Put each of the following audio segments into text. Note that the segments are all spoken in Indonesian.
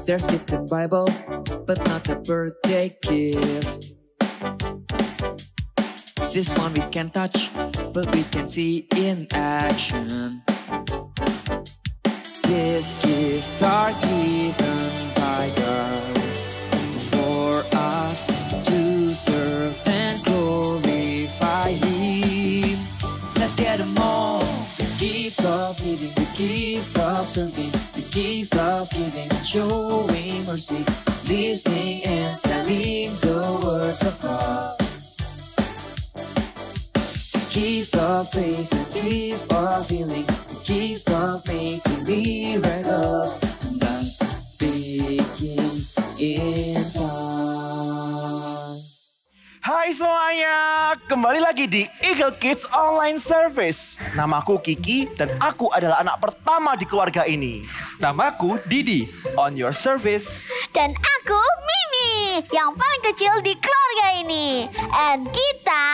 There's gift in Bible, but not a birthday gift. This one we can touch, but we can see in action. These gifts are given by God for us to serve and glorify Him. Let's get them all. The gift of living, the gift of serving, the gift of giving and showing mercy, listening and telling the words of God. The gift of faith, the gift of healing, the gift of making miracles, and thus speaking in tongues. Hai semuanya, kembali lagi di Eagle Kids Online Service. Namaku Kiki dan aku adalah anak pertama di keluarga ini. Namaku Didi, on your service. Dan aku Mimi, yang paling kecil di keluarga ini. And kita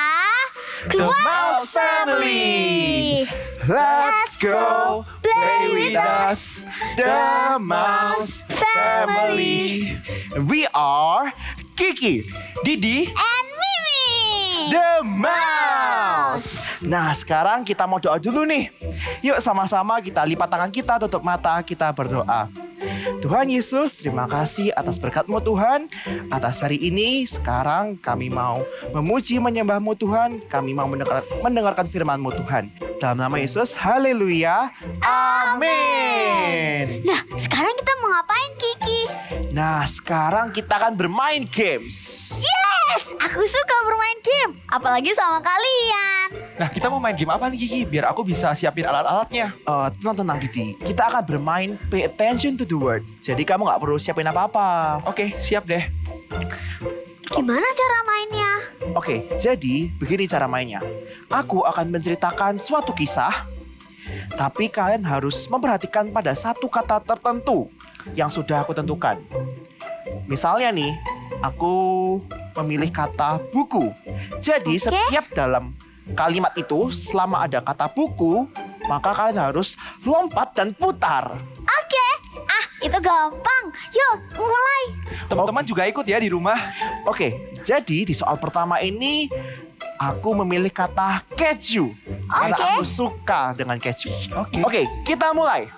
The Mouse Family. Let's go play with us, The Mouse Family. We are Kiki, Didi, and Mimi. The Mouse. Nah, sekarang kita mau doa dulu nih. Yuk sama-sama kita lipat tangan kita, tutup mata, kita berdoa. Tuhan Yesus, terima kasih atas berkat-Mu Tuhan. Atas hari ini, sekarang kami mau memuji menyembah-Mu Tuhan. Kami mau mendengarkan firman-Mu Tuhan. Dalam nama Yesus, haleluya, amin. Nah, sekarang kita mau ngapain, Kiki? Nah, sekarang kita akan bermain games. Yes, aku suka bermain game, apalagi sama kalian. Nah, kita mau main game apa nih Kiki? Biar aku bisa siapin alat-alatnya. Tenang Didi, kita akan bermain pay attention to the word. Jadi kamu gak perlu siapin apa-apa. Oke, siap deh. Gimana cara mainnya? Oke, jadi begini cara mainnya. Aku akan menceritakan suatu kisah, tapi kalian harus memperhatikan pada satu kata tertentu yang sudah aku tentukan. Misalnya nih, aku memilih kata buku. Jadi setiap dalam kalimat itu, selama ada kata buku, maka kalian harus lompat dan putar. Oke, itu gampang. Yuk, mulai. Teman-teman juga ikut ya di rumah. Oke, jadi di soal pertama ini aku memilih kata keju. Karena aku suka dengan keju. Oke, kita mulai.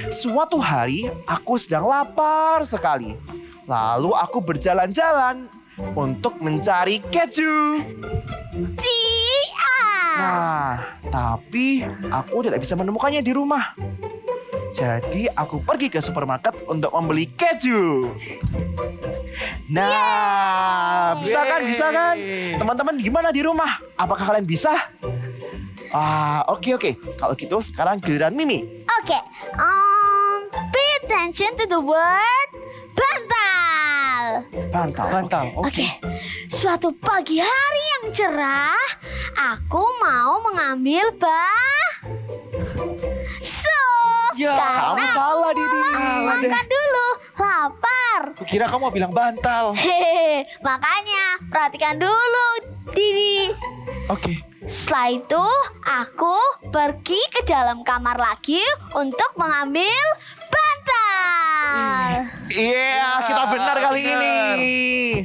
Suatu hari aku sedang lapar sekali. Lalu aku berjalan-jalan untuk mencari keju. Nah, tapi aku tidak bisa menemukannya di rumah. Jadi aku pergi ke supermarket untuk membeli keju. Nah, bisa kan? Teman-teman gimana di rumah? Apakah kalian bisa? Oke. Kalau gitu sekarang giliran Mimi. Oke, pay attention to the word bantal. Oke. Suatu pagi hari yang cerah, aku mau mengambil Ya, kamu salah, Didi. Makan dulu, lapar. Kukira kamu mau bilang bantal. Hehehe, makanya perhatikan dulu, Didi. Oke. Setelah itu, aku pergi ke dalam kamar lagi untuk mengambil bantal. Iya, kita benar kali ini.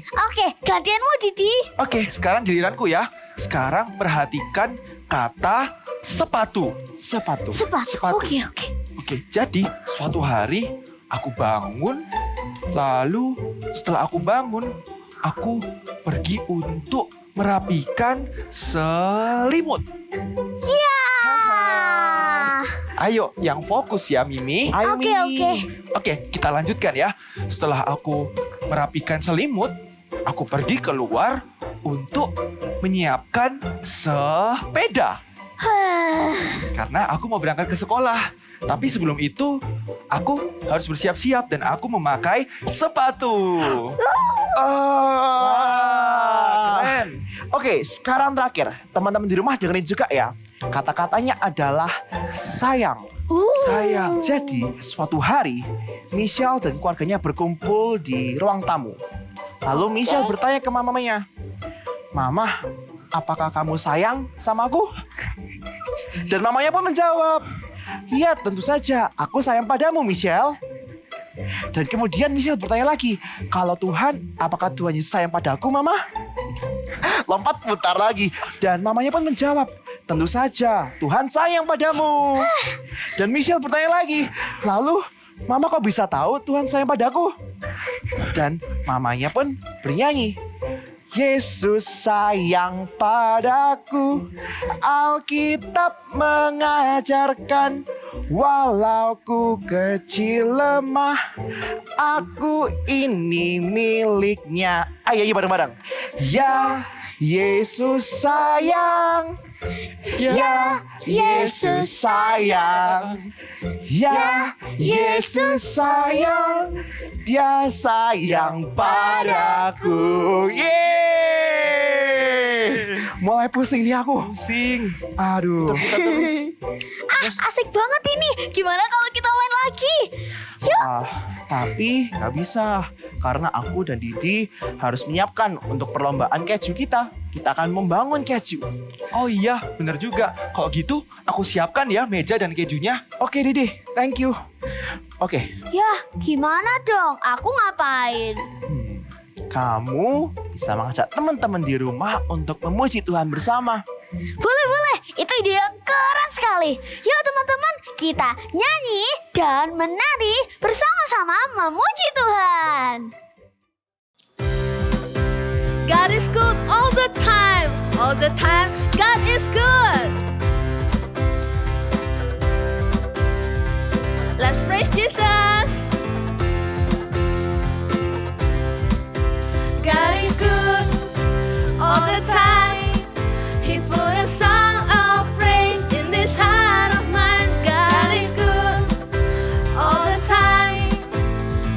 Oke, gantianmu, Didi. Oke, sekarang giliranku ya. Sekarang perhatikan kata sepatu. Sepatu. Oke, jadi suatu hari aku bangun. Lalu setelah aku bangun, aku pergi untuk merapikan selimut. Ya. Ayo, yang fokus ya Mimi. Ayo, Oke. Oke, kita lanjutkan ya. Setelah aku merapikan selimut, aku pergi keluar untuk menyiapkan sepeda. Karena aku mau berangkat ke sekolah. Tapi sebelum itu, aku harus bersiap-siap dan aku memakai sepatu. Keren. Oke, sekarang terakhir. Teman-teman di rumah dengerin juga ya. Kata-katanya adalah sayang. Sayang. Jadi, suatu hari, Michelle dan keluarganya berkumpul di ruang tamu. Lalu Michelle bertanya ke mamanya, "Mama, apakah kamu sayang sama aku?" Dan mamanya pun menjawab, "Iya, tentu saja. Aku sayang padamu, Michelle." Dan kemudian Michelle bertanya lagi, kalau Tuhan, apakah Tuhan Yesus sayang padaku, Mama? Lompat putar lagi. Dan mamanya pun menjawab, tentu saja, Tuhan sayang padamu. Dan Michelle bertanya lagi, lalu Mama kok bisa tahu Tuhan sayang padaku? Dan mamanya pun bernyanyi, Yesus sayang padaku, Alkitab mengajarkan, walau ku kecil lemah, aku ini miliknya. Ayo bareng-bareng. Ya Yesus sayang, ya Yesus sayang, ya Yesus sayang, Dia sayang padaku. Yeay! Mulai pusing nih aku. Pusing. Aduh. Asik banget ini. Gimana kalau kita main lagi? Tapi nggak bisa. Karena aku dan Didi harus menyiapkan untuk perlombaan keju kita. Kita akan membangun keju. Oh iya, benar juga. Kalau gitu, aku siapkan ya meja dan kejunya. Oke Didi, thank you. Oke. Ya, gimana dong? Aku ngapain? Kamu bisa mengajak teman-teman di rumah untuk memuji Tuhan bersama. Boleh. Itu ide yang keren sekali. Yuk teman-teman, kita nyanyi dan menari bersama-sama memuji Tuhan. God is good all the time. All the time, God is good. Let's praise Jesus. God is good all the time. He put a song of praise in this heart of mine. God is good all the time.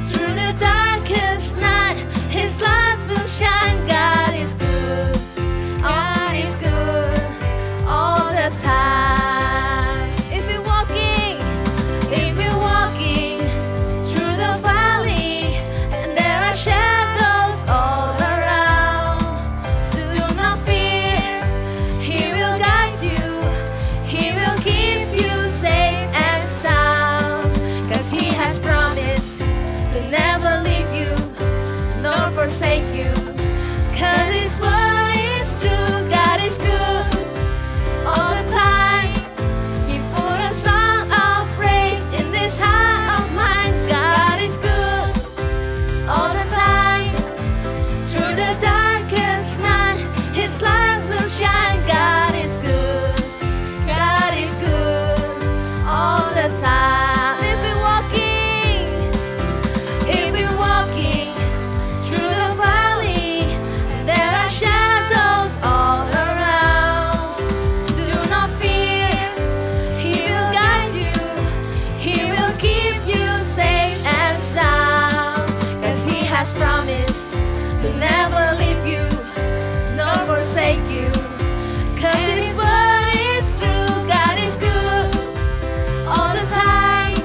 Through the darkest night, His light will shine. God is good. God is good all the time. If you're walking through the valley and there are shadows all around, do not fear. He will guide you. He will keep you safe and sound. 'Cause He has promised to never leave you nor forsake you. 'Cause His word is true. God is good all the time. He put a song of praise in this heart of mine. God is good all the time. Through the darkest night, His light will shine. God is good. God is good all the time. If you're walking through the valley, there are shadows all around. Do not fear. He will guide you. He will keep you safe and sound. 'Cause He has promised to never leave you nor forsake you. 'Cause His word is true. God is good all the time.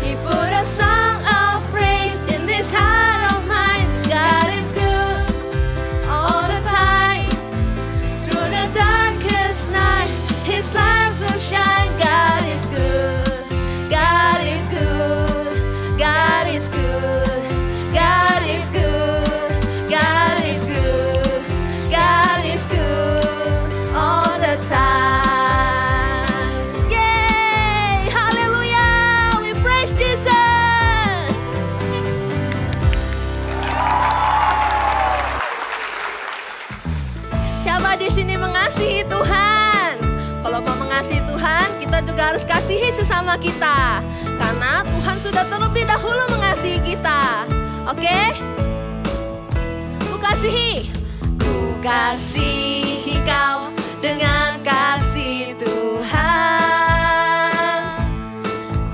He put a song of praise in this heart of mine. God is good all the time. Through the darkest night, His light will shine. God is good. God is good. God is good. God is good. God is good. God is good all the time. Yay! Hallelujah! We praise Jesus. Siapa di sini mengasihi Tuhan? Kalau mau mengasihi Tuhan, kita juga harus kasihi sesama kita. Karena Tuhan sudah terlebih dahulu mengasihi kita. Oke? Ku kasihi kau dengan kasih Tuhan.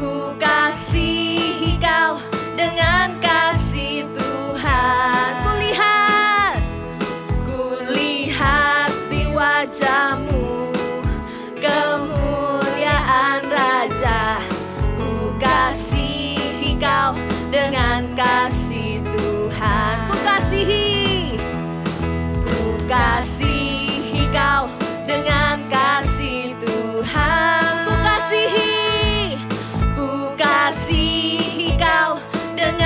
Ku kasihi kau dengan kasih Tuhan. Kulihat di wajahmu kemuliaan Raja. Ku kasihi kau dengan kasih Tuhan. Ku kasihi kau dengan kasih Tuhan. Ku kasihi kau dengan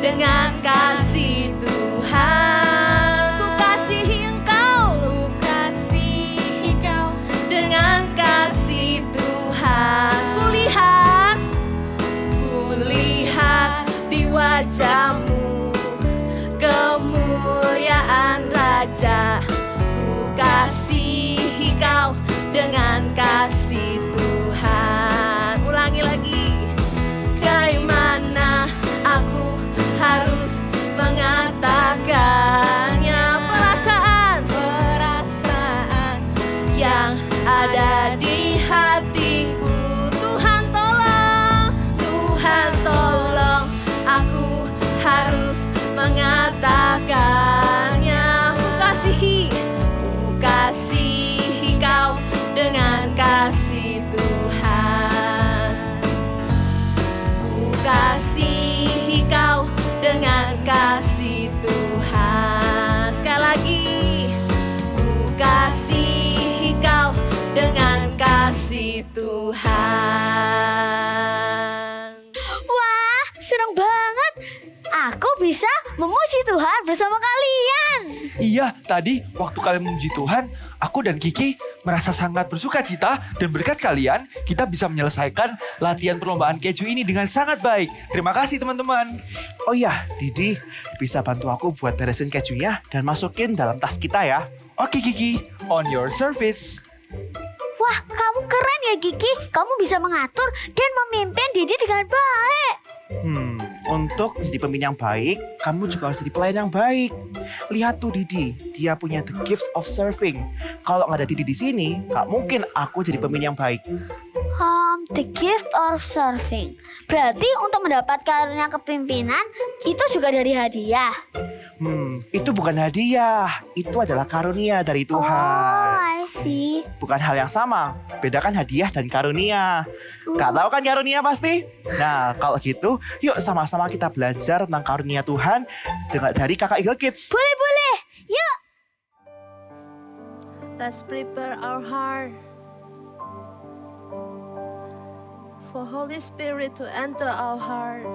dengan kasih Tuhan. Ku kasihi Engkau, dengan kasih Tuhan. Kulihat di wajah-Mu kemuliaan Raja. Ku kasihi Kau dengan kasih Tuhan. Ulangi lagi. Bagaimana aku harus mengatakannya, perasaan yang ada di hatiku. Tuhan tolong, aku harus mengatakannya. Ku kasihi Kau dengan kasih Tuhan. Ku kasihi Kau dengan kasih Tuhan. Sekali lagi. Ku kasihi Kau dengan kasih Tuhan. Wah, senang banget. Aku bisa memuji Tuhan bersama kalian. Iya, tadi waktu kalian memuji Tuhan, aku dan Kiki merasa sangat bersuka cita, dan berkat kalian, kita bisa menyelesaikan latihan perlombaan keju ini dengan sangat baik. Terima kasih teman-teman. Oh iya, Didi, bisa bantu aku buat beresin kejunya dan masukin dalam tas kita ya. Oke Kiki, on your service. Wah, kamu keren ya Kiki. Kamu bisa mengatur dan memimpin Didi dengan baik. Untuk jadi pemimpin yang baik, kamu juga harus jadi pelayan yang baik. Lihat tuh Didi, dia punya the gifts of serving. Kalau nggak ada Didi di sini, nggak mungkin aku jadi pemimpin yang baik. The gift of serving. Berarti untuk mendapat karunia kepemimpinan itu juga dari hadiah. Itu bukan hadiah, itu adalah karunia dari Oh, Tuhan. I see. Bukan hal yang sama, bedakan hadiah dan karunia. Gak tahu kan karunia pasti? Nah, kalau gitu, yuk sama-sama kita belajar tentang karunia Tuhan dari Kakak Eagle Kids. Boleh. Yuk. Let's prepare our heart for Holy Spirit to enter our heart.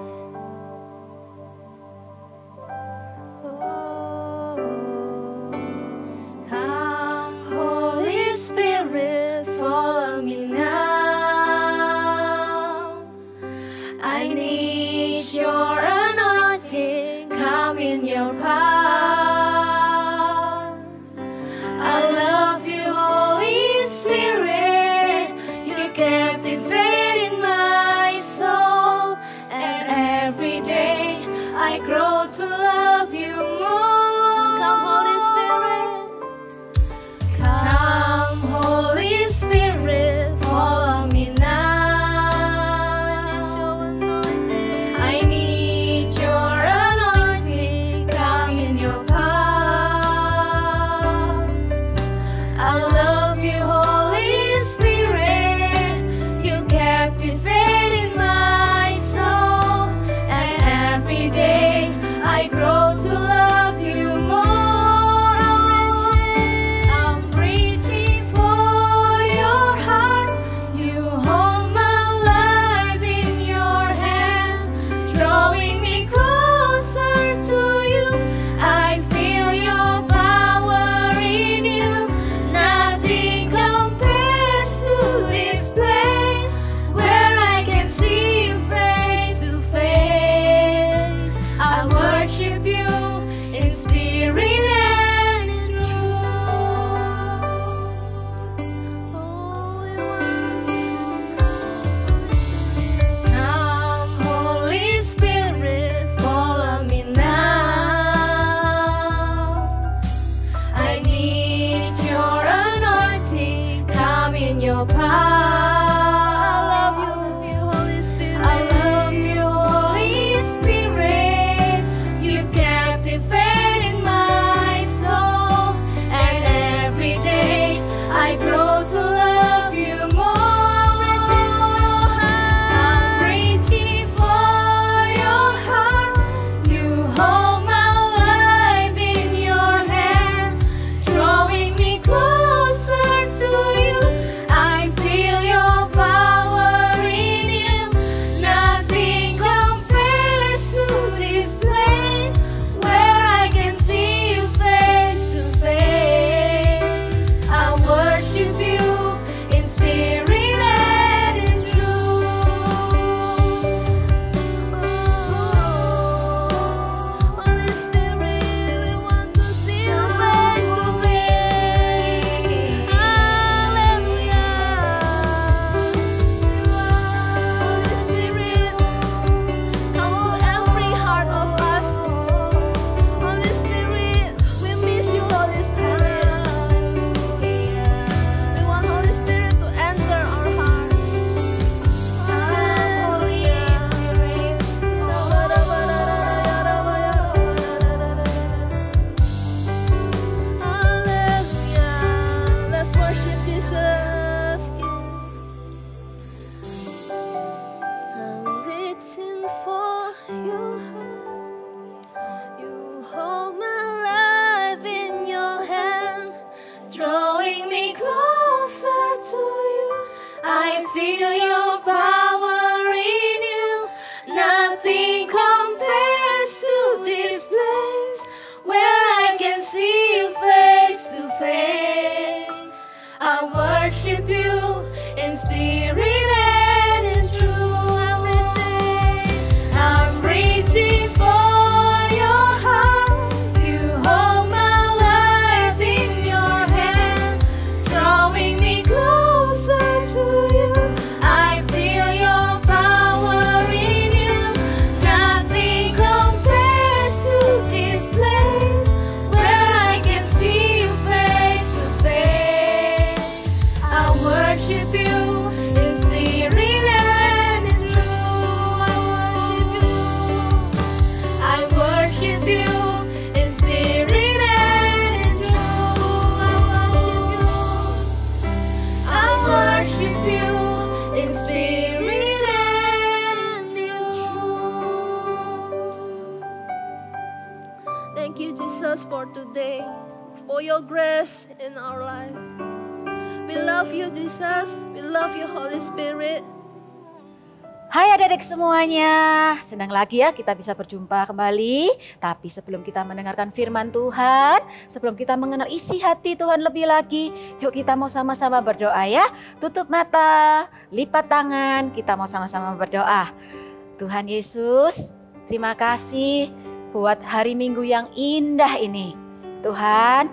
Come, Holy Spirit, follow me now. I need your anointing. Come in your power. I love you, Holy Spirit. You captivate my soul, and every day I grow to love you more. Come, Holy Spirit. Come, Holy Spirit, follow me now. I need your anointing. Come in your power. I love you, Holy Spirit. You captivate my soul, and every day I grow to love you more. I'm reaching for your heart. You hold my life in your hands, drawing me closer to you. I feel your power in you. Nothing compares to this place where I can see you face to face. I worship you, feel your power in you. Nothing compares to this place where I can see you face to face. I worship you in spirit and in truth. I'm reaching for your heart. You hold my life in your hands, drawing me closer to you. I feel your power in you. Nothing compares to this place where I can see you face to face. I worship you in spirit and in truth. I worship you in spirit and in truth. I worship you in spirit and truth. Thank you, Jesus, for today, for your grace in our life. We love you, Jesus. We love you, Holy Spirit. Hai adik-adik semuanya, senang lagi ya kita bisa berjumpa kembali. Tapi sebelum kita mendengarkan firman Tuhan, sebelum kita mengenal isi hati Tuhan lebih lagi, yuk kita mau sama-sama berdoa ya. Tutup mata, lipat tangan, kita mau sama-sama berdoa. Tuhan Yesus, terima kasih buat hari Minggu yang indah ini. Tuhan,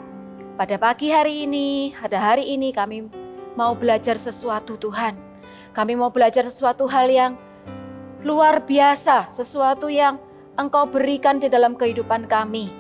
pada pagi hari ini, pada hari ini kami mau belajar sesuatu Tuhan. Kami mau belajar sesuatu hal yang luar biasa, sesuatu yang Engkau berikan di dalam kehidupan kami.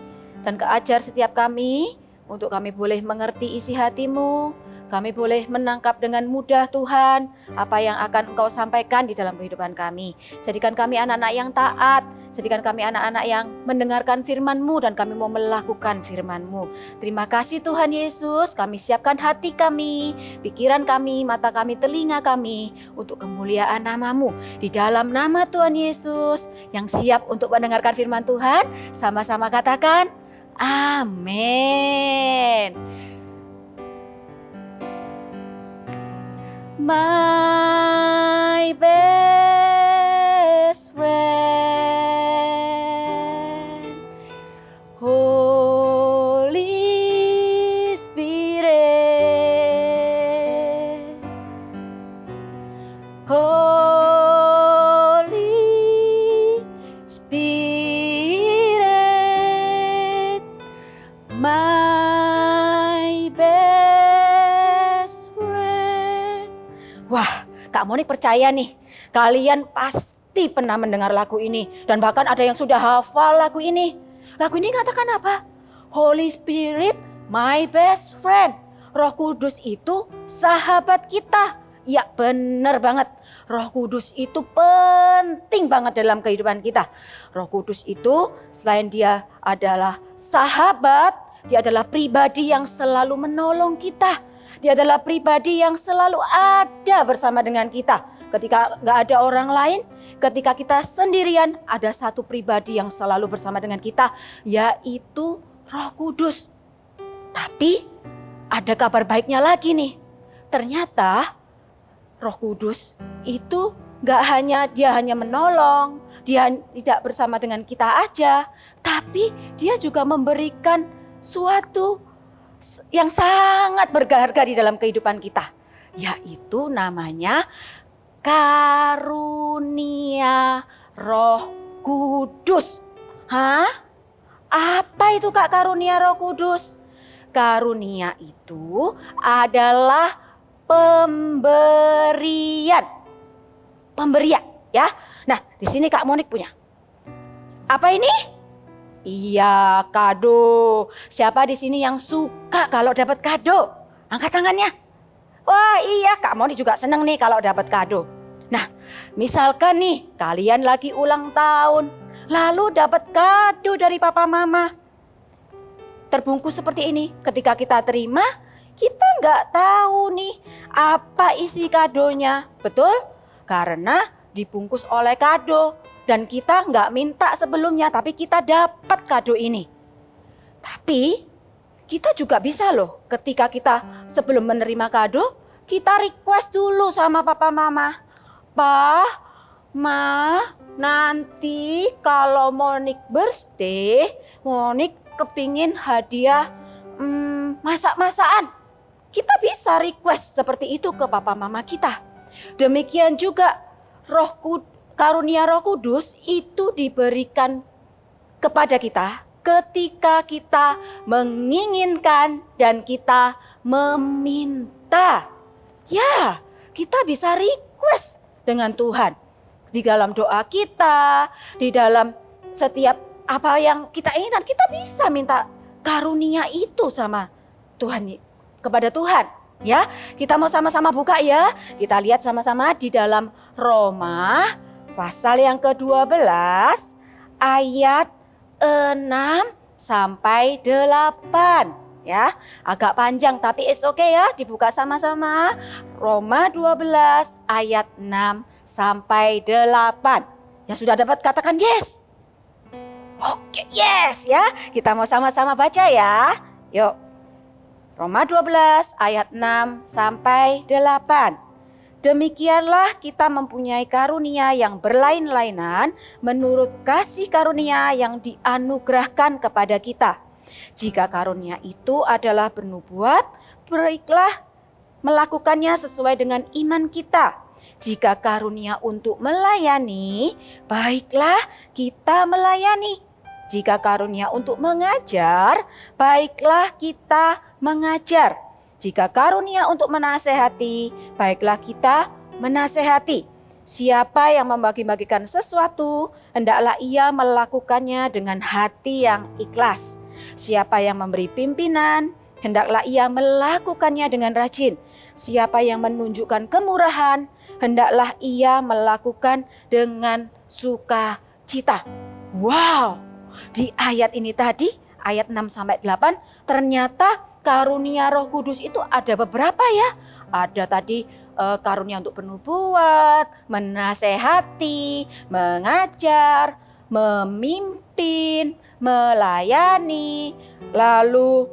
Dan keajar setiap kami, untuk kami boleh mengerti isi hati-Mu, kami boleh menangkap dengan mudah Tuhan, apa yang akan Engkau sampaikan di dalam kehidupan kami. Jadikan kami anak-anak yang taat, jadikan kami anak-anak yang mendengarkan firman-Mu dan kami mau melakukan firman-Mu. Terima kasih Tuhan Yesus, kami siapkan hati kami, pikiran kami, mata kami, telinga kami untuk kemuliaan nama-Mu. Di dalam nama Tuhan Yesus yang siap untuk mendengarkan firman Tuhan, sama-sama katakan amin. My best friend, Holy Spirit, Holy Spirit, my best friend. Wah, Kak Monik percaya nih, kalian pasti pernah mendengar lagu ini. Dan bahkan ada yang sudah hafal lagu ini. Lagu ini katakan apa? Holy Spirit, my best friend. Roh Kudus itu sahabat kita. Ya benar banget. Roh Kudus itu penting banget dalam kehidupan kita. Roh Kudus itu selain dia adalah sahabat, dia adalah pribadi yang selalu menolong kita. Dia adalah pribadi yang selalu ada bersama dengan kita. Ketika gak ada orang lain, ketika kita sendirian, ada satu pribadi yang selalu bersama dengan kita, yaitu Roh Kudus. Tapi ada kabar baiknya lagi nih. Ternyata Roh Kudus itu gak hanya menolong, dia tidak bersama dengan kita aja, tapi dia juga memberikan suatu yang sangat berharga di dalam kehidupan kita, yaitu namanya karunia Roh Kudus. Hah? Apa itu Kak karunia Roh Kudus? Karunia itu adalah pemberian. Pemberian ya. Nah, di sini Kak Monik punya. Apa ini? Iya, kado. Siapa di sini yang suka kalau dapat kado? Angkat tangannya. Wah, iya, Kak Monik juga seneng nih kalau dapat kado. Nah, misalkan nih kalian lagi ulang tahun, lalu dapat kado dari papa mama. Terbungkus seperti ini. Ketika kita terima, kita nggak tahu nih apa isi kadonya. Betul? Karena dibungkus oleh kado. Dan kita nggak minta sebelumnya, tapi kita dapat kado ini. Tapi kita juga bisa loh, ketika kita sebelum menerima kado, kita request dulu sama papa mama. Pa, ma, nanti kalau Monik birthday, Monik kepingin hadiah masak-masakan. Kita bisa request seperti itu ke papa mama kita. Demikian juga karunia Roh Kudus itu diberikan kepada kita ketika kita menginginkan dan kita meminta. Ya, kita bisa request dengan Tuhan. Di dalam doa kita, di dalam setiap apa yang kita inginkan, kita bisa minta karunia itu sama Tuhan, kepada Tuhan. Ya, kita mau sama-sama buka ya. Kita lihat sama-sama di dalam Roma pasal yang ke-12 ayat 6 sampai 8. Ya, agak panjang tapi it's okay ya, dibuka sama-sama. Roma 12 ayat 6 sampai 8. Yang sudah dapat katakan yes. Oke, yes ya. Kita mau sama-sama baca ya. Yuk. Roma 12 ayat 6 sampai 8. Demikianlah kita mempunyai karunia yang berlain-lainan menurut kasih karunia yang dianugerahkan kepada kita. Jika karunia itu adalah bernubuat, baiklah melakukannya sesuai dengan iman kita. Jika karunia untuk melayani, baiklah kita melayani. Jika karunia untuk mengajar, baiklah kita mengajar. Jika karunia untuk menasehati, baiklah kita menasehati. Siapa yang membagi-bagikan sesuatu, hendaklah ia melakukannya dengan hati yang ikhlas. Siapa yang memberi pimpinan, hendaklah ia melakukannya dengan rajin. Siapa yang menunjukkan kemurahan, hendaklah ia melakukan dengan sukacita. Wow! Di ayat ini tadi, ayat 6 sampai 8, ternyata karunia Roh Kudus itu ada beberapa ya. Ada tadi karunia untuk bernubuat, menasehati, mengajar, memimpin, melayani, lalu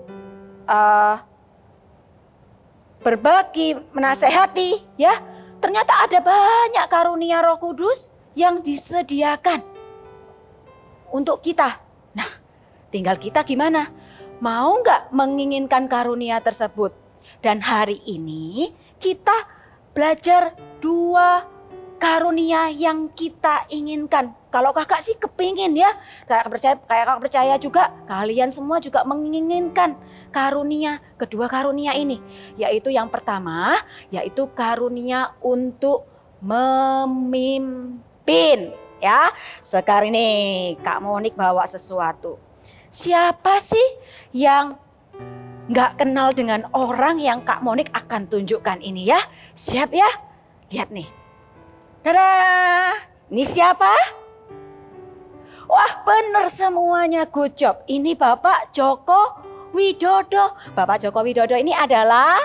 berbagi, menasehati ya. Ternyata ada banyak karunia Roh Kudus yang disediakan untuk kita. Nah, tinggal kita gimana? Mau nggak menginginkan karunia tersebut? Dan hari ini kita belajar 2 karunia yang kita inginkan. Kalau kakak sih kepingin ya, kakak percaya juga kalian semua juga menginginkan karunia, kedua karunia ini. Yaitu yang pertama, yaitu karunia untuk memimpin. Ya, sekarang ini Kak Monik bawa sesuatu. Siapa sih yang nggak kenal dengan orang yang Kak Monik akan tunjukkan ini ya? Siap ya? Lihat nih. Dadah! Ini siapa? Wah, bener semuanya, good job. Ini Bapak Joko Widodo. Bapak Joko Widodo ini adalah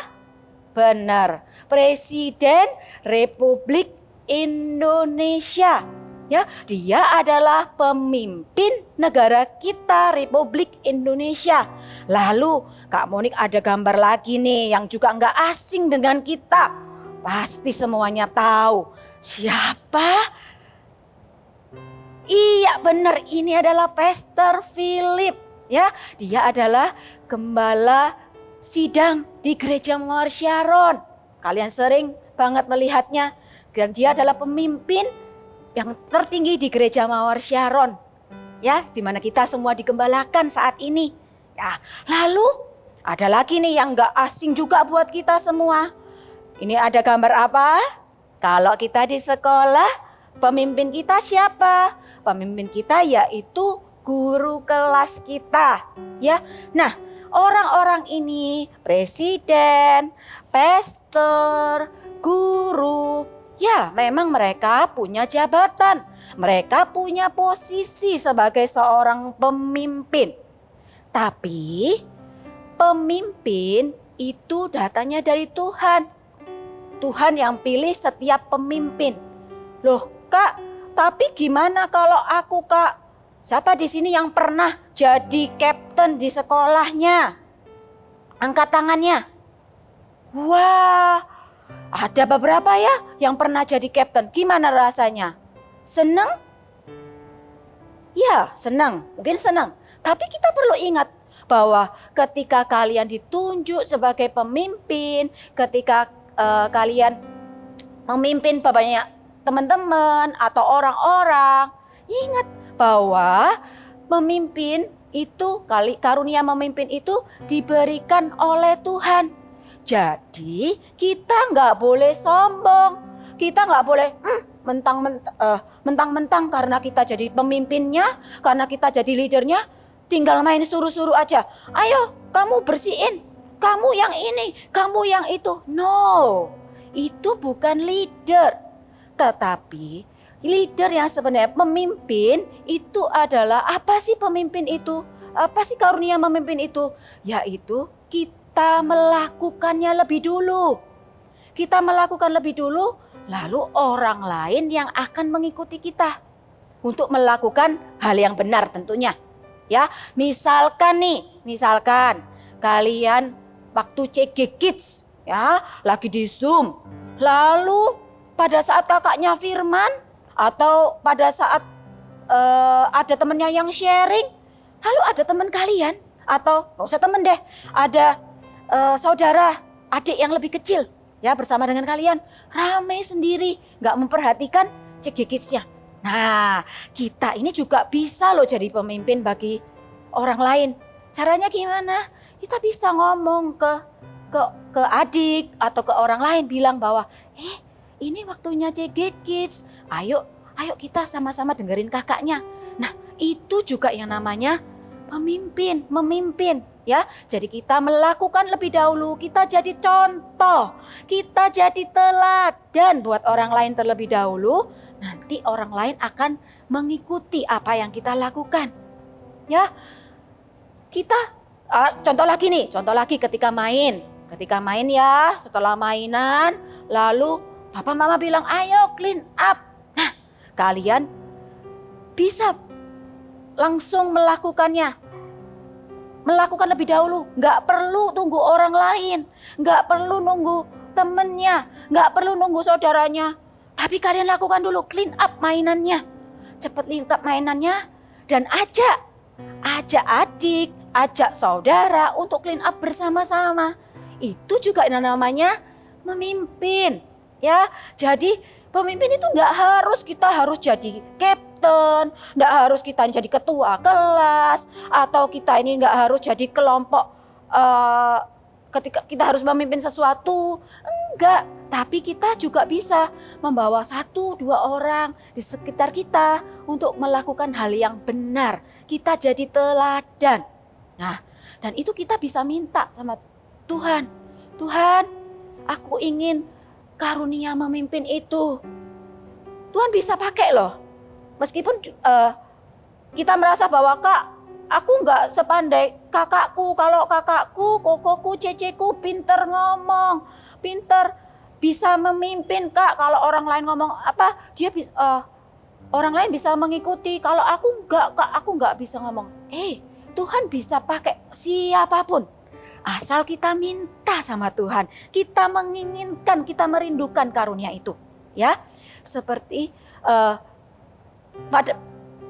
benar Presiden Republik Indonesia. Ya, dia adalah pemimpin negara kita, Republik Indonesia. Lalu Kak Monik ada gambar lagi nih yang juga nggak asing dengan kita. Pasti semuanya tahu. Siapa? Iya benar, ini adalah Pastor Philip. Ya, dia adalah gembala sidang di Gereja Mawar Sharon. Kalian sering banget melihatnya. Dan dia adalah pemimpin yang tertinggi di Gereja Mawar Sharon, ya, di mana kita semua digembalakan saat ini. Ya, lalu ada lagi nih yang nggak asing juga buat kita semua. Ini ada gambar apa? Kalau kita di sekolah, pemimpin kita siapa? Pemimpin kita yaitu guru kelas kita, ya. Nah, orang-orang ini presiden, pastor, guru. Ya, memang mereka punya jabatan, mereka punya posisi sebagai seorang pemimpin. Tapi pemimpin itu datanya dari Tuhan. Tuhan yang pilih setiap pemimpin. Loh Kak, tapi gimana kalau aku Kak? Siapa di sini yang pernah jadi kapten di sekolahnya? Angkat tangannya. Wah, Ada beberapa ya yang pernah jadi kapten. Gimana rasanya? Seneng? Ya, senang. Mungkin senang. Tapi kita perlu ingat bahwa ketika kalian ditunjuk sebagai pemimpin, ketika kalian memimpin banyak teman-teman atau orang-orang, ingat bahwa memimpin itu, karunia memimpin itu diberikan oleh Tuhan. Jadi kita nggak boleh sombong, kita nggak boleh mentang-mentang karena kita jadi pemimpinnya, karena kita jadi leadernya, tinggal main suruh-suruh aja. Ayo kamu bersihin, kamu yang ini, kamu yang itu. No, itu bukan leader. Tetapi leader yang sebenarnya pemimpin itu adalah, apa sih pemimpin itu? Apa sih karunia memimpin itu? Yaitu kita melakukannya lebih dulu. Kita melakukan lebih dulu, lalu orang lain yang akan mengikuti kita untuk melakukan hal yang benar tentunya. Ya, misalkan kalian waktu CG Kids ya, lagi di Zoom, lalu pada saat kakaknya firman atau pada saat ada temennya yang sharing, lalu ada teman kalian atau nggak usah temen deh, ada saudara adik yang lebih kecil ya bersama dengan kalian, ramai sendiri, nggak memperhatikan CG Kids-nya. Nah, kita ini juga bisa loh jadi pemimpin bagi orang lain. Caranya gimana? Kita bisa ngomong ke adik atau ke orang lain, bilang bahwa ini waktunya CG Kids. Ayo kita sama-sama dengerin kakaknya. Nah, itu juga yang namanya memimpin ya. Jadi kita melakukan lebih dahulu, kita jadi contoh, kita jadi teladan buat orang lain terlebih dahulu. Nanti orang lain akan mengikuti apa yang kita lakukan. Ya. Kita contoh lagi ketika main ya, setelah mainan lalu papa mama bilang ayo clean up. Nah, kalian bisa langsung melakukannya. Melakukan lebih dahulu, nggak perlu tunggu orang lain, nggak perlu nunggu temennya, nggak perlu nunggu saudaranya. Tapi kalian lakukan dulu, clean up mainannya. Cepet clean up mainannya dan ajak adik, ajak saudara untuk clean up bersama-sama. Itu juga namanya memimpin. Ya, jadi pemimpin itu kita harus jadi kapten, nggak harus kita jadi ketua kelas, atau kita ini nggak harus jadi kelompok ketika kita harus memimpin sesuatu. Enggak, tapi kita juga bisa membawa 1-2 orang di sekitar kita untuk melakukan hal yang benar. Kita jadi teladan. Nah, dan itu kita bisa minta sama Tuhan. Tuhan, aku ingin karunia memimpin itu. Tuhan bisa pakai loh. Meskipun kita merasa bahwa aku nggak sepandai kakakku. Kalau kakakku, kokoku, ceceku pinter ngomong, pinter bisa memimpin Kak. Kalau orang lain ngomong apa, dia bisa, orang lain bisa mengikuti. Kalau aku nggak Kak, aku nggak bisa ngomong. Tuhan bisa pakai siapapun. Asal kita minta sama Tuhan, kita menginginkan, kita merindukan karunia itu, ya. Seperti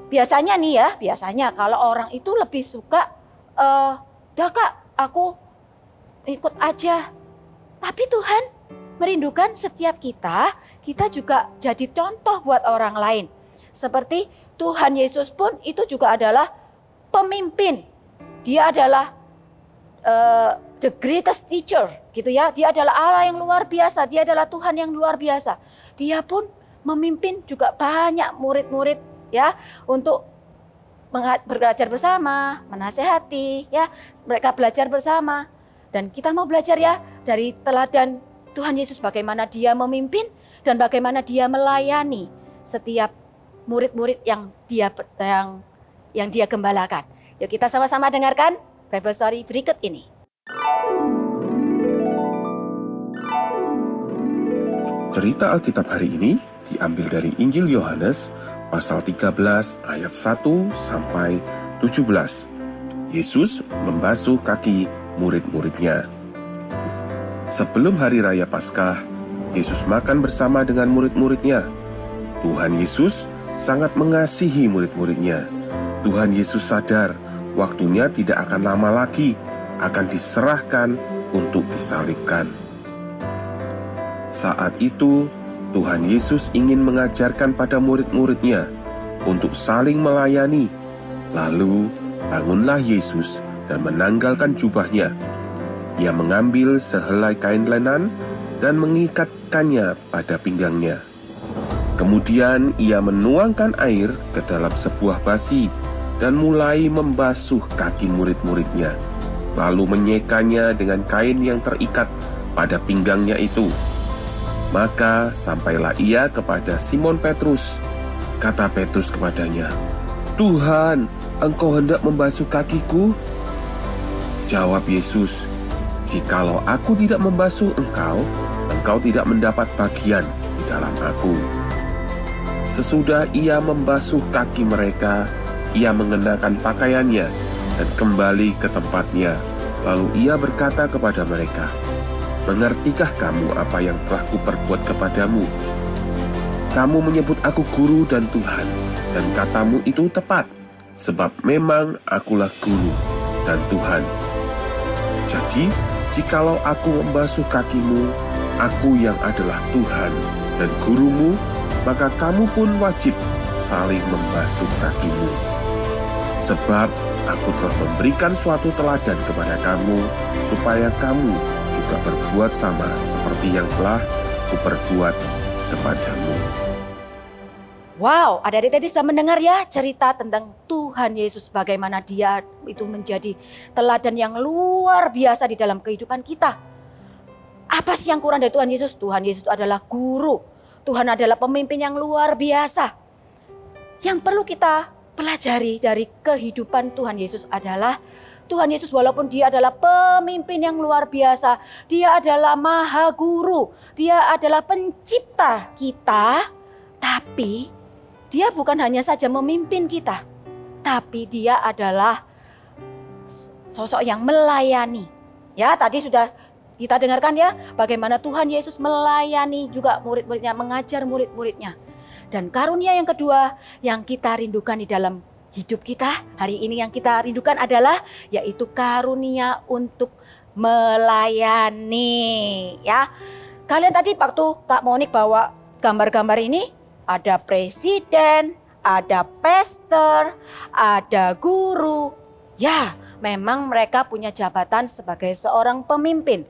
biasanya kalau orang itu lebih suka, dah Kak, aku ikut aja. Tapi Tuhan merindukan setiap kita juga jadi contoh buat orang lain. Seperti Tuhan Yesus pun itu juga adalah pemimpin. Dia adalah the greatest teacher, gitu ya. Dia adalah Allah yang luar biasa. Dia adalah Tuhan yang luar biasa. Dia pun memimpin juga banyak murid-murid ya untuk belajar bersama, menasehati ya. Mereka belajar bersama dan kita mau belajar ya dari teladan Tuhan Yesus, bagaimana dia memimpin dan bagaimana dia melayani setiap murid-murid yang dia gembalakan. Yuk kita sama-sama dengarkan Bible Story berikut ini. Cerita Alkitab hari ini diambil dari Injil Yohanes pasal 13 ayat 1 sampai 17. Yesus membasuh kaki murid-muridnya. Sebelum hari raya Paskah, Yesus makan bersama dengan murid-muridnya. Tuhan Yesus sangat mengasihi murid-muridnya. Tuhan Yesus sadar waktunya tidak akan lama lagi akan diserahkan untuk disalibkan. Saat itu, Tuhan Yesus ingin mengajarkan pada murid-muridnya untuk saling melayani. Lalu, bangunlah Yesus dan menanggalkan jubahnya. Ia mengambil sehelai kain lenan dan mengikatkannya pada pinggangnya. Kemudian ia menuangkan air ke dalam sebuah basi dan mulai membasuh kaki murid-muridnya, lalu menyekanya dengan kain yang terikat pada pinggangnya itu. Maka sampailah ia kepada Simon Petrus. Kata Petrus kepadanya, "Tuhan, Engkau hendak membasuh kakiku?" Jawab Yesus, "Jikalau aku tidak membasuh engkau, engkau tidak mendapat bagian di dalam aku." Sesudah ia membasuh kaki mereka, ia mengenakan pakaiannya dan kembali ke tempatnya. Lalu ia berkata kepada mereka, "Mengertikah kamu apa yang telah kuperbuat kepadamu? Kamu menyebut aku guru dan Tuhan, dan katamu itu tepat, sebab memang akulah guru dan Tuhan. Jadi, jikalau aku membasuh kakimu, aku yang adalah Tuhan dan gurumu, maka kamu pun wajib saling membasuh kakimu. Sebab aku telah memberikan suatu teladan kepada kamu, supaya kamu juga berbuat sama seperti yang telah kuperbuat kepadamu." Wow, adik-adik tadi sudah mendengar ya cerita tentang Tuhan Yesus, bagaimana dia itu menjadi teladan yang luar biasa di dalam kehidupan kita. Apa sih yang kurang dari Tuhan Yesus? Tuhan Yesus itu adalah guru. Tuhan adalah pemimpin yang luar biasa. Yang perlu kita pelajari dari kehidupan Tuhan Yesus adalah Tuhan Yesus walaupun dia adalah pemimpin yang luar biasa, dia adalah maha guru, dia adalah pencipta kita, tapi dia bukan hanya saja memimpin kita, tapi dia adalah sosok yang melayani. Ya, tadi sudah kita dengarkan ya, bagaimana Tuhan Yesus melayani juga murid-muridnya, mengajar murid-muridnya. Dan karunia yang kedua yang kita rindukan di dalam hidup kita hari ini, yang kita rindukan adalah yaitu karunia untuk melayani. Ya, kalian tadi waktu Kak Monik bawa gambar-gambar ini, ada presiden, ada pastor, ada guru. Ya, memang mereka punya jabatan sebagai seorang pemimpin.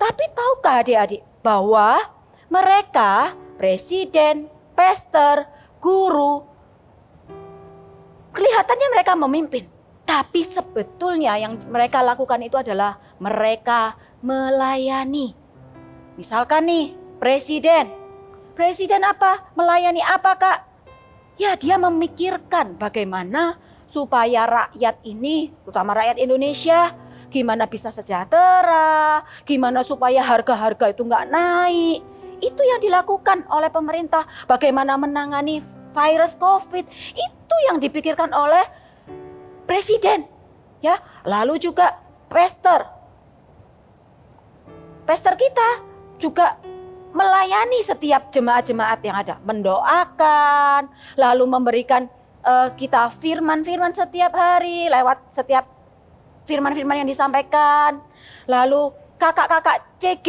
Tapi tahukah adik-adik bahwa mereka, presiden, pastor, guru, kelihatannya mereka memimpin. Tapi sebetulnya yang mereka lakukan itu adalah mereka melayani. Misalkan nih, presiden apa? Melayani apa, Kak? Ya, dia memikirkan bagaimana supaya rakyat ini, terutama rakyat Indonesia, gimana bisa sejahtera, gimana supaya harga-harga itu nggak naik. Itu yang dilakukan oleh pemerintah. Bagaimana menangani virus COVID, itu yang dipikirkan oleh presiden. Ya, lalu juga pastor kita juga melayani setiap jemaat-jemaat yang ada, mendoakan, lalu memberikan kita firman-firman setiap hari lewat setiap firman-firman yang disampaikan. Lalu kakak-kakak CG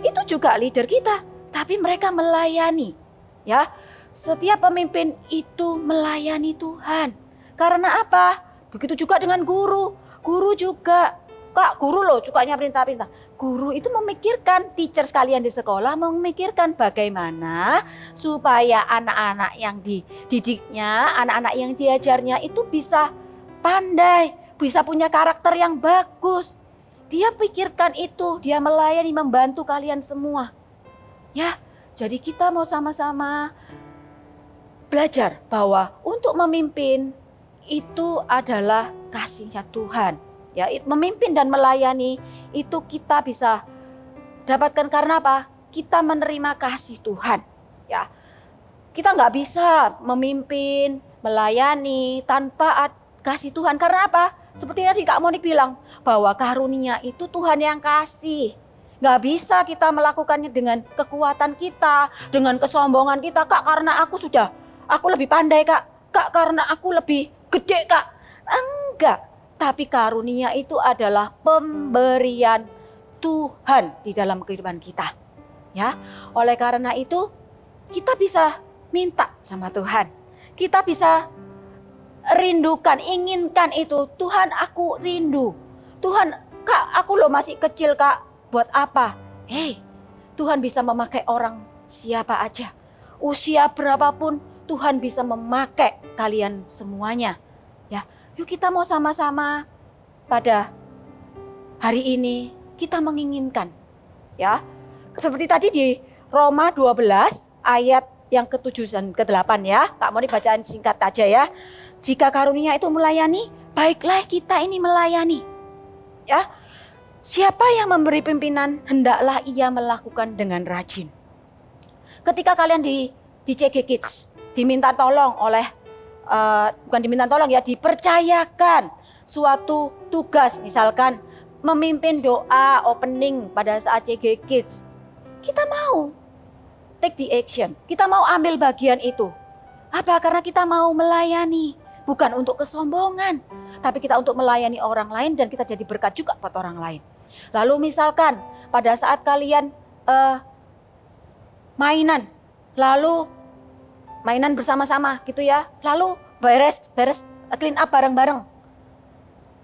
itu juga leader kita, tapi mereka melayani. Ya, setiap pemimpin itu melayani Tuhan. Karena apa? Begitu juga dengan guru. Guru juga, Kak, guru loh sukanya perintah-perintah. Guru itu memikirkan, teacher sekalian di sekolah memikirkan bagaimana supaya anak-anak yang dididiknya, anak-anak yang diajarnya itu bisa pandai, bisa punya karakter yang bagus. Dia pikirkan itu, dia melayani, membantu kalian semua. Ya, jadi kita mau sama-sama belajar bahwa untuk memimpin itu adalah kasihnya Tuhan. Ya, memimpin dan melayani itu kita bisa dapatkan karena apa? Kita menerima kasih Tuhan. Ya, kita nggak bisa memimpin, melayani tanpa kasih Tuhan. Karena apa? Seperti tadi Kak Monik bilang bahwa karunia itu Tuhan yang kasih. Nggak bisa kita melakukannya dengan kekuatan kita, dengan kesombongan kita. Kak, karena aku lebih pandai, Kak. Kak, karena aku lebih gede, Kak. Enggak. Tapi karunia itu adalah pemberian Tuhan di dalam kehidupan kita. Ya, oleh karena itu kita bisa minta sama Tuhan. Kita bisa rindukan, inginkan itu. Tuhan, aku rindu. Tuhan, Kak, aku loh masih kecil, Kak. Buat apa? Hei, Tuhan bisa memakai orang siapa aja. Usia berapapun Tuhan bisa memakai kalian semuanya. Ya, yuk kita mau sama-sama pada hari ini kita menginginkan. Ya, seperti tadi di Roma 12 ayat yang ke-7 dan ke-8 ya. Kak Moni bacaan singkat aja ya. Jika karunia itu melayani, baiklah kita ini melayani. Ya. Siapa yang memberi pimpinan, hendaklah ia melakukan dengan rajin. Ketika kalian di CG Kids diminta tolong oleh, bukan diminta tolong ya, dipercayakan suatu tugas, misalkan memimpin doa opening pada saat CG Kids, kita mau take the action, kita mau ambil bagian itu. Apa? Karena kita mau melayani, bukan untuk kesombongan, tapi kita untuk melayani orang lain dan kita jadi berkat juga buat orang lain. Lalu misalkan pada saat kalian mainan bersama-sama gitu ya, lalu beres clean up bareng-bareng.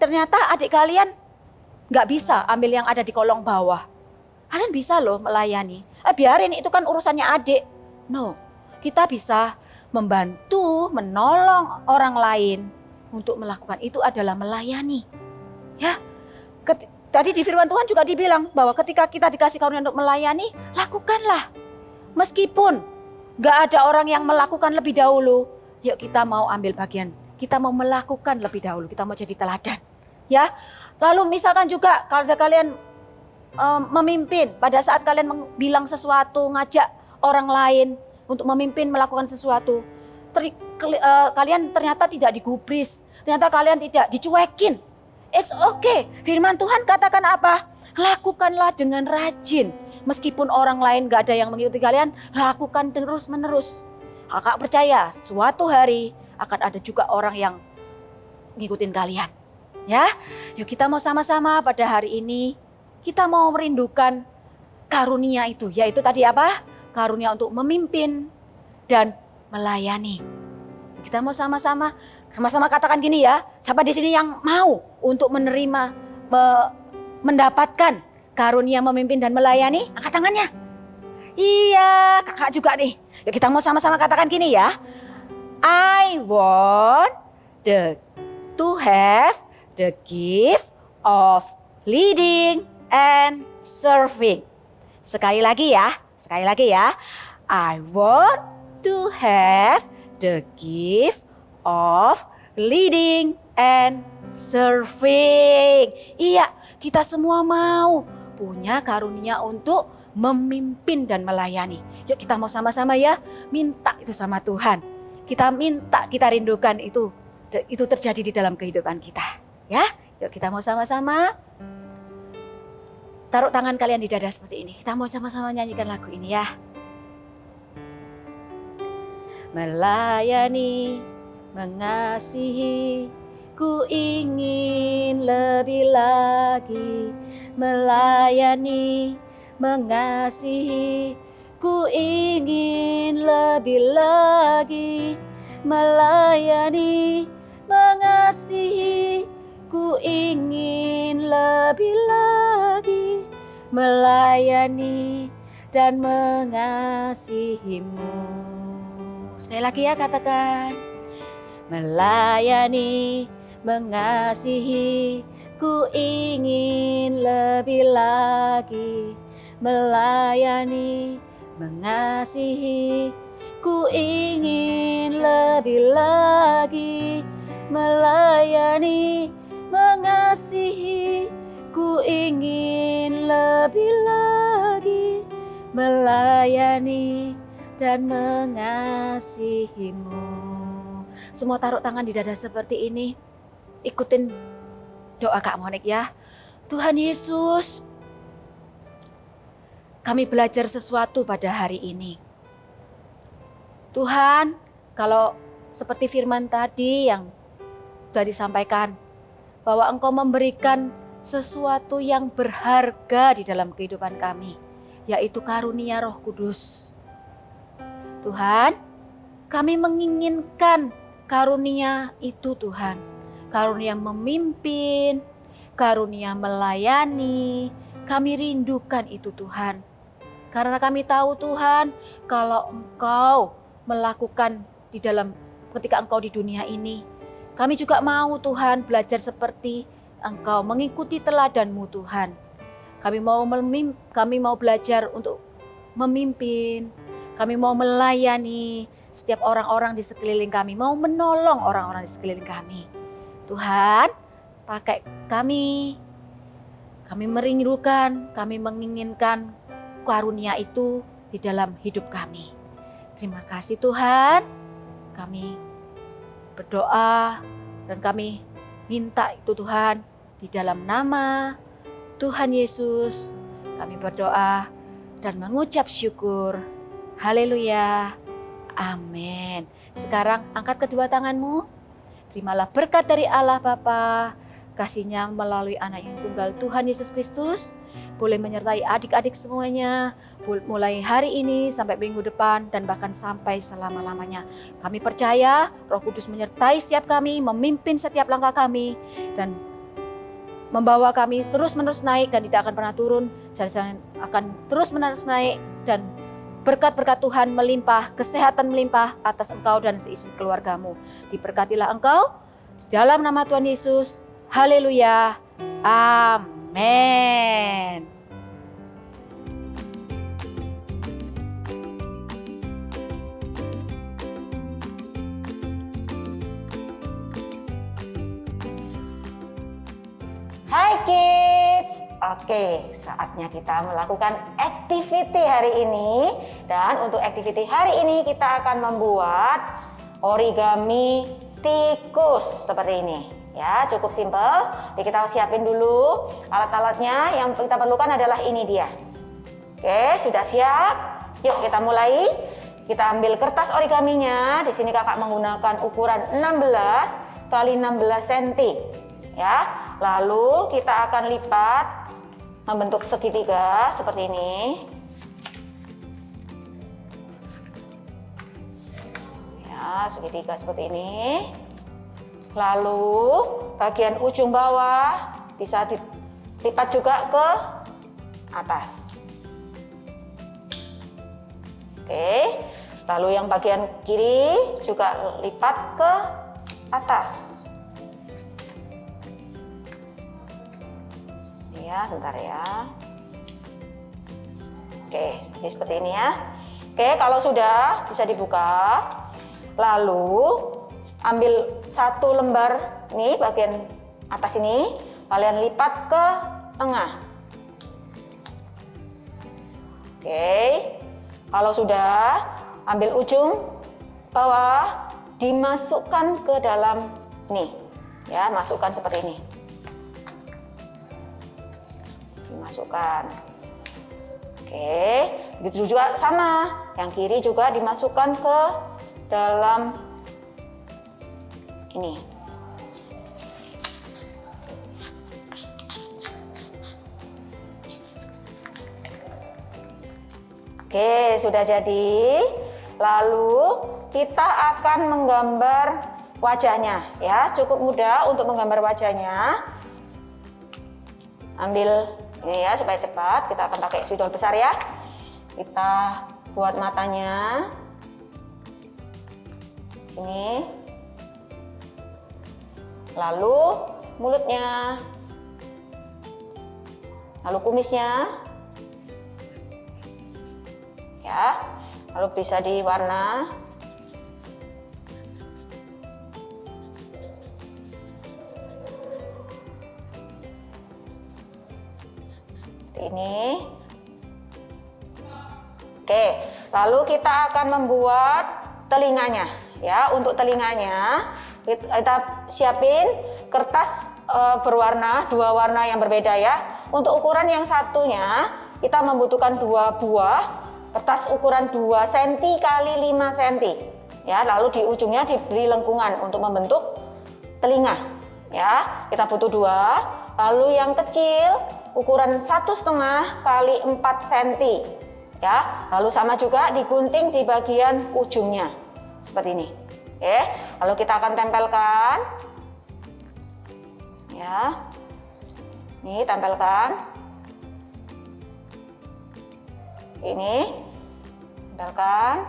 Ternyata adik kalian nggak bisa ambil yang ada di kolong bawah. Kalian bisa loh melayani. Biarin itu kan urusannya adik. No, kita bisa membantu, menolong orang lain untuk melakukan itu adalah melayani. Ya. Tadi di firman Tuhan juga dibilang bahwa ketika kita dikasih karunia untuk melayani, lakukanlah. Meskipun gak ada orang yang melakukan lebih dahulu, yuk kita mau ambil bagian. Kita mau melakukan lebih dahulu, kita mau jadi teladan. Ya. Lalu misalkan juga kalau kalian memimpin, pada saat kalian bilang sesuatu, ngajak orang lain untuk memimpin melakukan sesuatu, kalian ternyata tidak digubris, ternyata kalian tidak dicuekin. It's okay. Firman Tuhan katakan apa? Lakukanlah dengan rajin. Meskipun orang lain gak ada yang mengikuti kalian, lakukan terus menerus. Kakak percaya suatu hari akan ada juga orang yang ngikutin kalian. Ya, yuk kita mau sama-sama pada hari ini, kita mau merindukan karunia itu. Yaitu tadi apa? Karunia untuk memimpin dan melayani. Kita mau sama-sama katakan gini ya, siapa di sini yang mau untuk menerima, mendapatkan karunia memimpin dan melayani? Angkat tangannya. Iya, kakak juga nih. Yuk kita mau sama-sama katakan gini ya. I want to have the gift of leading and serving. Sekali lagi ya. I want to have the gift of leading and serving. Iya, kita semua mau punya karunia untuk memimpin dan melayani. Yuk kita mau sama-sama ya, minta itu sama Tuhan. Kita minta, kita rindukan itu terjadi di dalam kehidupan kita. Ya, yuk kita mau sama-sama. Taruh tangan kalian di dada seperti ini. Kita mau sama-sama nyanyikan lagu ini ya. Melayani, mengasihi, ku ingin lebih lagi. Melayani, mengasihi, ku ingin lebih lagi. Melayani, mengasihi, ku ingin lebih lagi. Melayani dan mengasihimu. Sekali lagi ya, katakan. Melayani, mengasihi, ku ingin lebih lagi. Melayani, mengasihi, ku ingin lebih lagi. Melayani, mengasihi, ku ingin lebih lagi. Melayani dan mengasihimu. Semua taruh tangan di dada seperti ini. Ikutin doa Kak Monik ya. Tuhan Yesus, kami belajar sesuatu pada hari ini. Tuhan, kalau seperti firman tadi yang sudah disampaikan, bahwa Engkau memberikan sesuatu yang berharga di dalam kehidupan kami, yaitu karunia Roh Kudus. Tuhan, kami menginginkan karunia itu Tuhan. Karunia memimpin, karunia melayani, kami rindukan itu Tuhan. Karena kami tahu Tuhan, kalau Engkau melakukan di dalam ketika Engkau di dunia ini, kami juga mau Tuhan belajar seperti Engkau, mengikuti teladan-Mu Tuhan. Kami mau belajar untuk memimpin, kami mau melayani setiap orang-orang di sekeliling kami, mau menolong orang-orang di sekeliling kami. Tuhan, pakai kami merindukan, kami menginginkan karunia itu di dalam hidup kami. Terima kasih Tuhan, kami berdoa dan kami minta itu Tuhan, di dalam nama Tuhan Yesus kami berdoa dan mengucap syukur. Haleluya, amin. Sekarang angkat kedua tanganmu, terimalah berkat dari Allah Bapa, kasih-Nya melalui anak yang tunggal Tuhan Yesus Kristus, boleh menyertai adik-adik semuanya, mulai hari ini sampai minggu depan dan bahkan sampai selama-lamanya. Kami percaya Roh Kudus menyertai setiap kami, memimpin setiap langkah kami, dan membawa kami terus-menerus naik dan tidak akan pernah turun, jalan-jalan akan terus-menerus naik, dan berkat-berkat Tuhan melimpah, kesehatan melimpah atas engkau dan seisi keluargamu. Diberkatilah engkau dalam nama Tuhan Yesus. Haleluya. Amin. Hai kids, oke, saatnya kita melakukan activity hari ini. Dan untuk activity hari ini kita akan membuat origami tikus seperti ini. Ya, cukup simpel. Jadi kita siapin dulu alat-alatnya. Yang kita perlukan adalah ini dia. Oke, sudah siap? Yuk kita mulai. Kita ambil kertas origaminya. Di sini kakak menggunakan ukuran 16 x 16 cm. Ya, lalu kita akan lipat membentuk segitiga seperti ini. Ya, segitiga seperti ini. Lalu bagian ujung bawah bisa dilipat juga ke atas. Oke, lalu yang bagian kiri juga lipat ke atas. Ya, bentar ya. Oke, ini seperti ini ya. Oke, kalau sudah bisa dibuka. Lalu ambil satu lembar nih bagian atas ini, kalian lipat ke tengah. Oke, kalau sudah ambil ujung bawah, dimasukkan ke dalam nih, ya, masukkan seperti ini. Dimasukkan. Oke, begitu juga sama, yang kiri juga dimasukkan ke dalam ini. Oke, sudah jadi. Lalu kita akan menggambar wajahnya ya. Cukup mudah untuk menggambar wajahnya. Ambil ini ya supaya cepat. Kita akan pakai spidol besar ya. Kita buat matanya. Sini. Lalu mulutnya, lalu kumisnya, ya, lalu bisa diwarna. Ini, oke. Lalu kita akan membuat telinganya, ya. Untuk telinganya kita siapin kertas berwarna, dua warna yang berbeda ya. Untuk ukuran yang satunya kita membutuhkan 2 buah kertas ukuran 2 cm kali 5 cm. Ya, lalu di ujungnya diberi lengkungan untuk membentuk telinga. Ya, kita butuh 2. Lalu yang kecil ukuran 1,5 kali 4 cm. Ya, lalu sama juga digunting di bagian ujungnya seperti ini. Oke, lalu kita akan tempelkan. Ya, ini tempelkan. Ini tempelkan.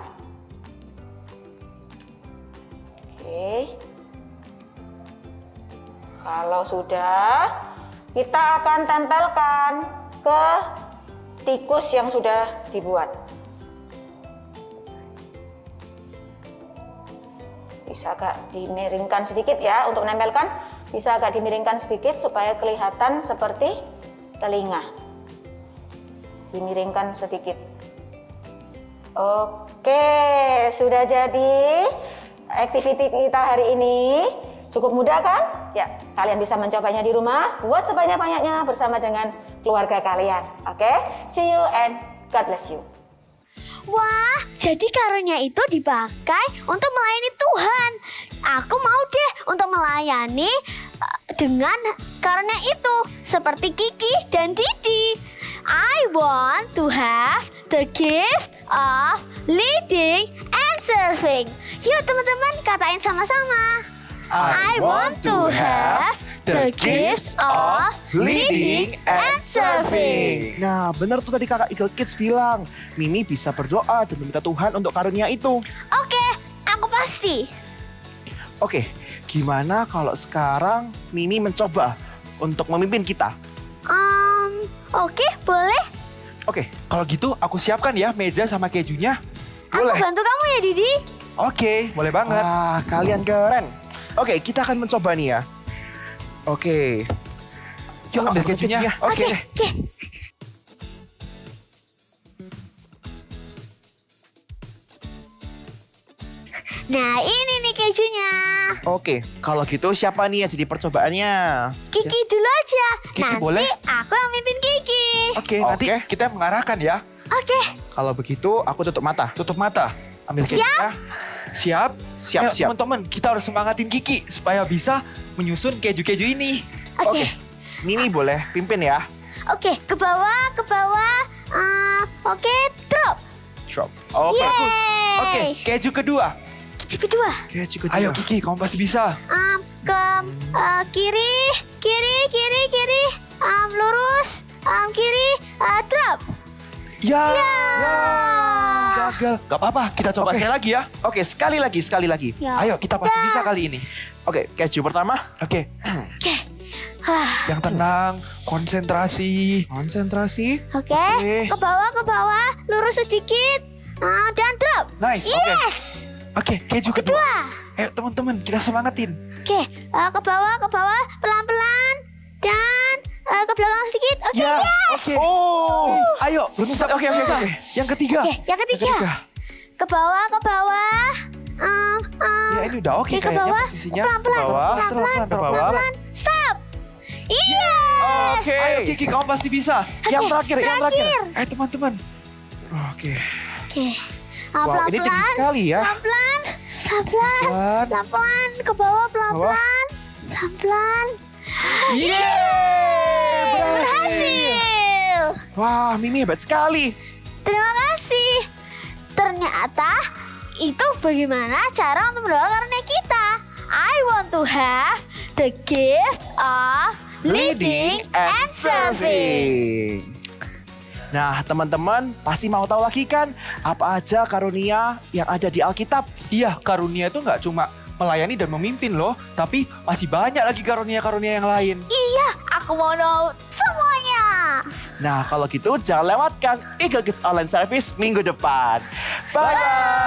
Oke, kalau sudah, kita akan tempelkan ke tikus yang sudah dibuat. Bisa agak dimiringkan sedikit ya untuk menempelkan, bisa agak dimiringkan sedikit supaya kelihatan seperti telinga. Dimiringkan sedikit. Oke, sudah jadi activity kita hari ini. Cukup mudah kan? Ya, kalian bisa mencobanya di rumah, buat sebanyak-banyaknya bersama dengan keluarga kalian. Oke, see you and God bless you. Wah, jadi karunia itu dipakai untuk melayani Tuhan. Aku mau deh untuk melayani dengan karunia itu, seperti Kiki dan Didi. I want to have the gift of leading and serving. Yuk teman-teman, katain sama-sama. I want to have the gift of leading and serving. Nah, benar tuh tadi kakak Eagle Kids bilang, Mimi bisa berdoa dan meminta Tuhan untuk karunia itu. Oke, aku pasti. Oke, gimana kalau sekarang Mimi mencoba untuk memimpin kita? Oke, boleh. Oke, kalau gitu aku siapkan ya meja sama kejunya. Boleh. Aku bantu kamu ya, Didi. Oke, boleh banget. Wah, kalian keren. Oke, kita akan mencoba nih ya. Oke. Yuk ambil kejunya. Oke. Nah, ini nih kejunya. Oke, kalau gitu siapa nih yang jadi percobaannya? Kiki dulu aja. Kiki Nanti boleh? aku yang mimpin Kiki. Oke, nanti Oke. kita mengarahkan ya. Oke. Kalau begitu, aku tutup mata. Tutup mata. Ambil kejunya. Siap? Siap, Ayo, siap. teman-teman, kita harus semangatin Kiki supaya bisa menyusun keju-keju ini. Oke. Mimi boleh pimpin ya. Oke, ke bawah, ke bawah. Oke, drop. Drop. Oke. Bagus. Oke, Yeay. keju kedua. Keju kedua. Keju kedua. Ayo Kiki, kamu pasti bisa. Ke kiri, kiri, kiri, kiri. Lurus. Kiri, drop. Ya. Gagal. Gak apa-apa, kita coba Oke. sekali lagi ya. Oke, sekali lagi. Ya. Ayo, kita pasti bisa kali ini. Oke, keju pertama. Oke, Oke. Hah, yang tenang, konsentrasi. Konsentrasi. Oke. Oke. Ke bawah, lurus sedikit. Dan drop. Nice. Yes. Oke, keju kedua. Dua. Ayo teman-teman, kita semangatin. Oke, ke bawah, pelan-pelan. Dan ke belakang sedikit. Oke, Ya, yes. oke. Oh. Ayo, belum bisa. Oke. Yang ketiga. Oke, yang ketiga. Ke bawah. Ya ini udah oke Oke, ke kayaknya bawah. posisinya. Pelan-pelan. Ke bawah. Pelan-pelan. Ke bawah. Pelan-pelan. Stop. Yes. Oke. Ayo Kiki, kamu pasti bisa. Yang terakhir. Teman-teman. Oke. Oke. Wow, ini tinggi Pelan-pelan. sekali ya. Pelan-pelan. Pelan. Pelan-pelan. Ke bawah pelan-pelan. Pelan-pelan. Yeay, Berhasil. Wah, Mimi hebat sekali. Terima kasih. Ternyata itu bagaimana cara untuk mendoa karunia kita. I want to have the gift of leading and serving. Nah, teman-teman pasti mau tahu lagi kan apa aja karunia yang ada di Alkitab? Iya, karunia itu nggak cuma melayani dan memimpin loh, tapi masih banyak lagi karunia-karunia yang lain. Iya, aku mau tahu semuanya. Nah, kalau gitu jangan lewatkan Eagle Kids Online Service minggu depan. Bye-bye!